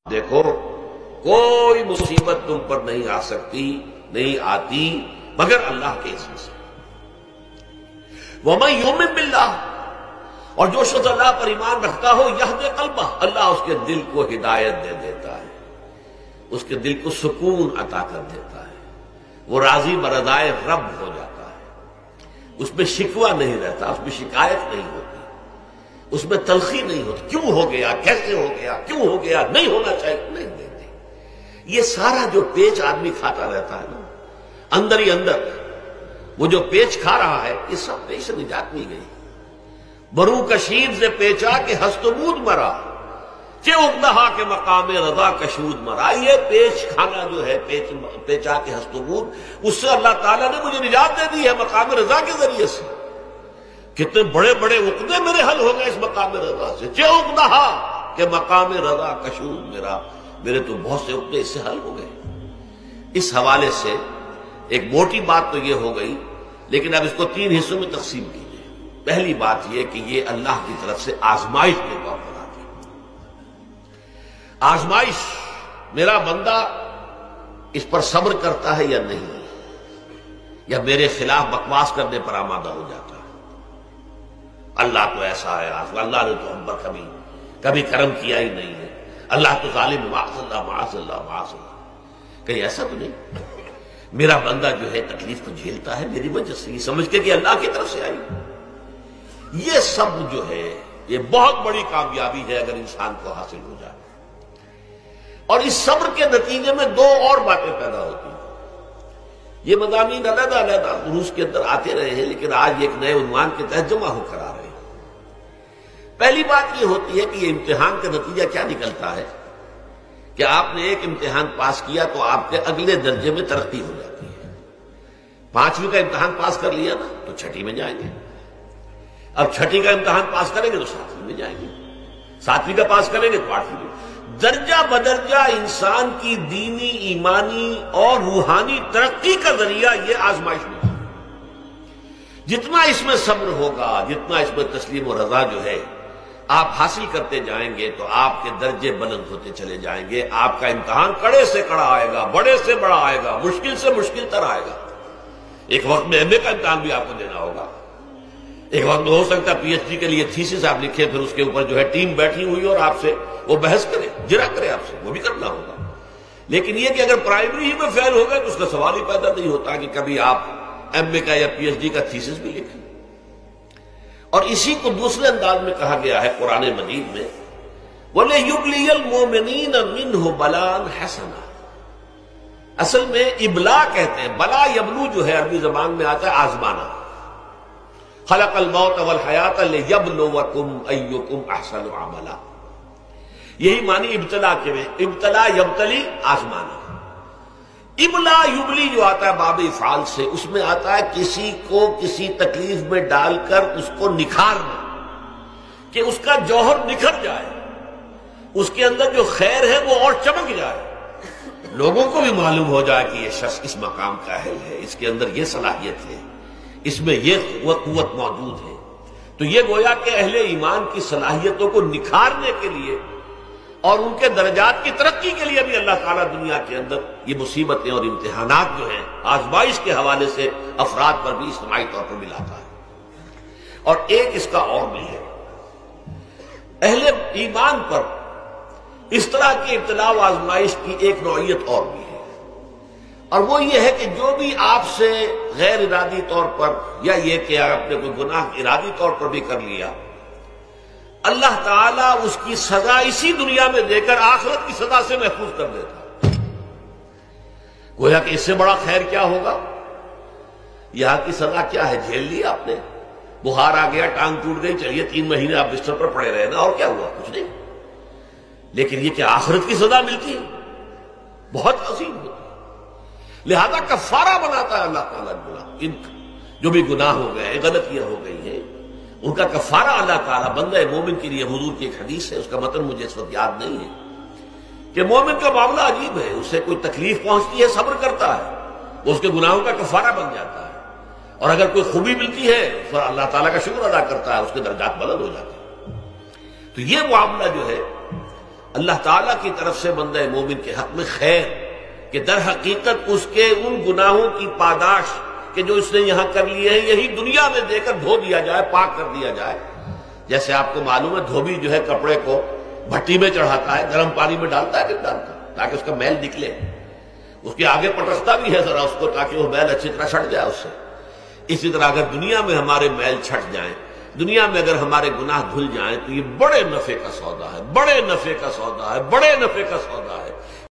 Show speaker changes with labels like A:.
A: دیکھو کوئی مصیبت تم پر نہیں آ سکتی، نہیں آتی مگر اللہ کے اذن سے۔ وَمَن يُؤْمِن بِاللَّهِ، اور جو شخص اللہ پر ایمان رکھتا ہو یہدِ قلبہ، اللہ اس کے دل کو ہدایت دے دیتا ہے، اس کے دل کو سکون عطا کر دیتا ہے، وہ راضی برضائے رب ہو جاتا ہے، اس میں شکوہ نہیں رہتا، اس میں شکایت نہیں ہوتی، اس میں تلخی نہیں ہوتی، کیوں ہو گیا، کیسے ہو گیا، کیوں ہو گیا، نہیں ہونا چاہیے، نہیں دیتے۔ یہ سارا جو پیچ آدمی کھاتا رہتا ہے نا اندر ہی اندر، وہ جو پیچ کھا رہا ہے، یہ سب پیچ سے نجات نہیں گئی۔ برو کشید سے پیچا کہ ہست بود مرا، کہ اقدہا کے مقام رضا کشود مرا۔ یہ پیچ کھانا جو ہے، پیچا کے ہست بود، اس سے اللہ تعالیٰ نے مجھے نجات دے دی ہے مقام رضا کے ذریعے سے۔ کتنے بڑے بڑے عقدے میرے حل ہو گئے اس مقام رضا سے، کہ اقدہا کہ مقام رضا کشود میرا، میرے تو بہت سے عقدے اس سے حل ہو گئے۔ اس حوالے سے ایک موٹی بات تو یہ ہو گئی، لیکن اب اس کو 3 حصوں میں تقسیم کیجیے۔ پہلی بات یہ کہ یہ اللہ کی طرف سے آزمائش کے طور پر آتی ہے۔ آزمائش، میرا بندہ اس پر صبر کرتا ہے یا نہیں، یا میرے خلاف بکواس کرنے پر آمادہ ہو جاتا ہے۔ اللہ تو ایسا ہے، اللہ نے تو ہم پر کبھی کرم کیا ہی نہیں ہے، اللہ تو ظالم، معاذ اللہ معاذ اللہ معاذ اللہ۔ کہیں ایسا تو نہیں، میرا بندہ جو ہے تکلیف کو جھیلتا ہے میری وجہ سے، یہ سمجھ کے کہ اللہ کی طرف سے آئی۔ یہ سب جو ہے یہ بہت بڑی کامیابی ہے اگر انسان کو حاصل ہو جائے۔ اور اس صبر کے نتیجے میں 2 اور باتیں پیدا ہوتی ہیں۔ یہ مضامین علیحدہ علیحدہ دروس کے اندر آتے رہے ہیں، لیکن آج ایک نئے عنوان کے تحت جمع ہو کر آ رہے ہیں۔ پہلی بات یہ ہوتی ہے کہ یہ امتحان کا نتیجہ کیا نکلتا ہے کہ آپ نے ایک امتحان پاس کیا تو آپ کے اگلے درجے میں ترقی ہو جاتی ہے۔ 5ویں کا امتحان پاس کر لیا نا تو 6ٹھی میں جائیں گے، اب 6ٹھی کا امتحان پاس کریں گے تو 7ویں میں جائیں گے، 7ویں کا پاس کریں گے تو 8ویں میں۔ درجہ بدرجہ انسان کی دینی، ایمانی اور روحانی ترقی کا ذریعہ یہ آزمائش میں ہے۔ جتنا اس میں صبر ہوگا، جتنا اس میں تسلیم و رضا جو ہے آپ حاصل کرتے جائیں گے تو آپ کے درجے بلند ہوتے چلے جائیں گے۔ آپ کا امتحان کڑے سے کڑا آئے گا، بڑے سے بڑا آئے گا، مشکل سے مشکل تر آئے گا۔ ایک وقت میں ایم اے کا امتحان بھی آپ کو دینا ہوگا، ایک وقت میں ہو سکتا ہے پی ایچ ڈی کے لیے تھیسس آپ لکھیں، پھر اس کے اوپر جو ہے ٹیم بیٹھی ہوئی اور آپ سے وہ بحث کرے، جرا کرے آپ سے، وہ بھی کرنا ہوگا۔ لیکن یہ کہ اگر پرائمری ہی میں فیل ہو گئے تو اس کا سوال ہی پیدا نہیں ہوتا کہ کبھی آپ ایم اے کا یا پی ایچ ڈی کا تھیسس بھی لکھیں۔ اور اسی کو دوسرے انداز میں کہا گیا ہے قرآن مجید میں، وَلِيُبْلِيَ الْمُؤْمِنِينَ مِنْهُ بَلَاءً حَسَنًا۔ اصل میں ابلا کہتے ہیں، بلا یبلو جو ہے عربی زبان میں آتا ہے آزمانا۔ خلق الموت والحیات لیبلوکم ایکم احسن عملا، یہی معنی ابتلا کے میں، ابتلا یبتلی آزمانا۔ ابلا یبلی جو آتا ہے باب افعال سے، اس میں آتا ہے کسی کو کسی تکلیف میں ڈال کر اس کو نکھارنا، کہ اس کا جوہر نکھر جائے، اس کے اندر جو خیر ہے وہ اور چمک جائے، لوگوں کو بھی معلوم ہو جائے کہ یہ شخص اس مقام کا اہل ہے، اس کے اندر یہ صلاحیت ہے، اس میں یہ قوت موجود ہے۔ تو یہ گویا کہ اہل ایمان کی صلاحیتوں کو نکھارنے کے لیے اور ان کے درجات کی ترقی کے لیے بھی اللہ تعالیٰ دنیا کے اندر یہ مصیبتیں اور امتحانات جو ہیں آزمائش کے حوالے سے افراد پر بھی اجتماعی طور پر ملاتا ہے۔ اور ایک اس کا اور بھی ہے، اہل ایمان پر اس طرح کی ابتلا و آزمائش کی ایک نوعیت اور بھی ہے، اور وہ یہ ہے کہ جو بھی آپ سے غیر ارادی طور پر، یا یہ کہ آپ نے کوئی گناہ ارادی طور پر بھی کر لیا، اللہ تعالیٰ اس کی سزا اسی دنیا میں دے کر آخرت کی سزا سے محفوظ کر دیتا۔ گویا کہ اس سے بڑا خیر کیا ہوگا؟ یہاں کی سزا کیا ہے؟ جھیل لیا آپ نے، بخار آ گیا، ٹانگ ٹوٹ گئی، چلیے 3 مہینے آپ بستر پر پڑے رہے نا، اور کیا ہوا؟ کچھ نہیں۔ لیکن یہ کہ آخرت کی سزا ملتی ہے، بہت عظیم ہوتی ہے۔ لہذا کفارہ بناتا ہے اللہ تعالیٰ ان جو بھی گناہ ہو گئے، غلطیاں ہو گئی ہیں، ان کا کفارہ اللہ تعالیٰ بندہ مومن کے لیے، حضور کی ایک حدیث ہے، اس کا متن مجھے اس وقت یاد نہیں ہے، کہ مومن کا معاملہ عجیب ہے، اسے کوئی تکلیف پہنچتی ہے صبر کرتا ہے، وہ اس کے گناہوں کا کفارہ بن جاتا ہے، اور اگر کوئی خوبی ملتی ہے تو اللہ تعالیٰ کا شکر ادا کرتا ہے، اس کے درجات بلند ہو جاتے ہیں۔ تو یہ معاملہ جو ہے اللہ تعالیٰ کی طرف سے بندہ مومن کے حق میں خیر کہ در حقیقت اس کے ان گناہوں کی پاداش کہ جو اس نے یہاں کر لیے ہیں یہی دنیا میں دے کر دھو دیا جائے، پاک کر دیا جائے۔ جیسے آپ کو معلوم ہے دھوبی جو ہے کپڑے کو بھٹی میں چڑھاتا ہے، گرم پانی میں ڈالتا ہے کہ ڈالتا ہے تاکہ اس کا میل نکلے، اس کے آگے پٹکتا بھی ہے ذرا اس کو تاکہ وہ میل اچھی طرح چھٹ جائے اس سے۔ اسی طرح اگر دنیا میں ہمارے میل چھٹ جائیں، دنیا میں اگر ہمارے گناہ دھل جائیں تو یہ بڑے نفع کا سودا ہے، بڑے نفع کا سودا ہے، بڑے نفع کا سودا ہے